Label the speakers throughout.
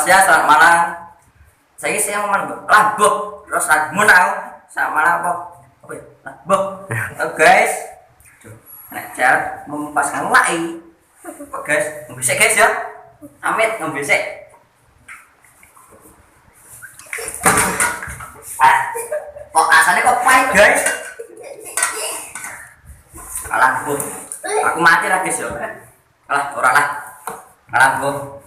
Speaker 1: Selamat siang, selamat malam. Saya ngomong labuh, terus admun aku. Selamat malam apa? Oke, labuh. Oke guys, nek jar mempaskan lagi. Oke guys, ngebisik guys ya. Amit ngebisik. Kok asalnya kok pahit guys? Alah bu, aku mati lagi guys ya. Alah, orang lah. Alah bu.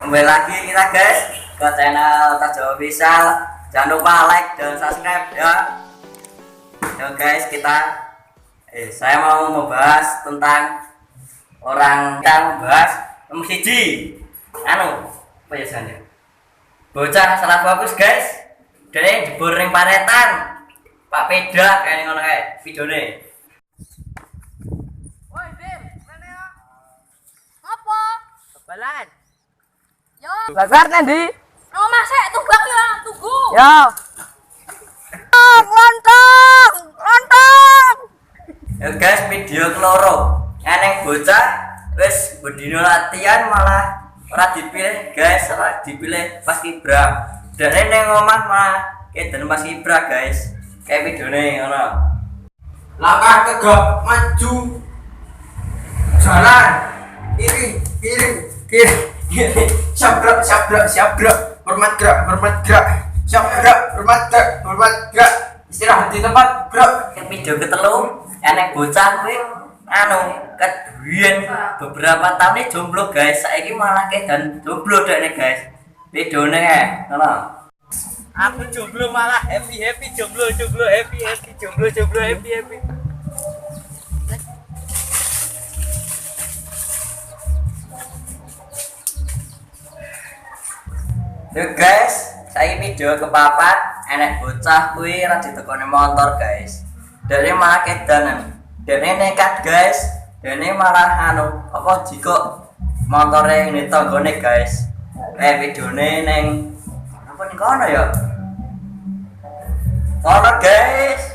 Speaker 1: Kembali lagi kita guys ke channel Tajo Official. Jangan lupa like dan subscribe ya. Yo guys, saya mau membahas tentang kita membahas nomor siji. Apa ya sana? Bocah salah bagus guys. Dene jebur ring paretan. Pak Peda kayak ngono kae videone.
Speaker 2: Woi, Dir, mana ya? Apa?
Speaker 3: Balan.
Speaker 2: Yo.
Speaker 3: Bakar nanti.
Speaker 2: No masek tunggang ya, tunggu.
Speaker 3: Ya. Lontong.
Speaker 1: Ya guys, video keloro. Eneng bocah wis bedino latihan malah ora dipilih guys, ora dipilih pas kibra. Dan neng omah malah kedan pas kibra guys. Kayak videone ngono.
Speaker 4: Langkah tegak maju, jalan kiri, sabrak, hormat gerak, sabrak, hormat gerak, istirahat di tempat, gerak.
Speaker 1: Yang video ketelu eneng bocah kuwi keduyen beberapa tahun ini jomblo guys. Saiki malah kedan jomblo dekne guys. Videone kae ngono.
Speaker 3: Aku jomblo malah happy jomblo happy jomblo happy.
Speaker 1: Yo guys, saya video kepapat enek bocah kuwi ra ditekoni motor guys. Dene malah kedanan. Dene nekat guys. Dene malah jika motore ini tanggone guys. Videone neng apa nih kono ya? Kono guys.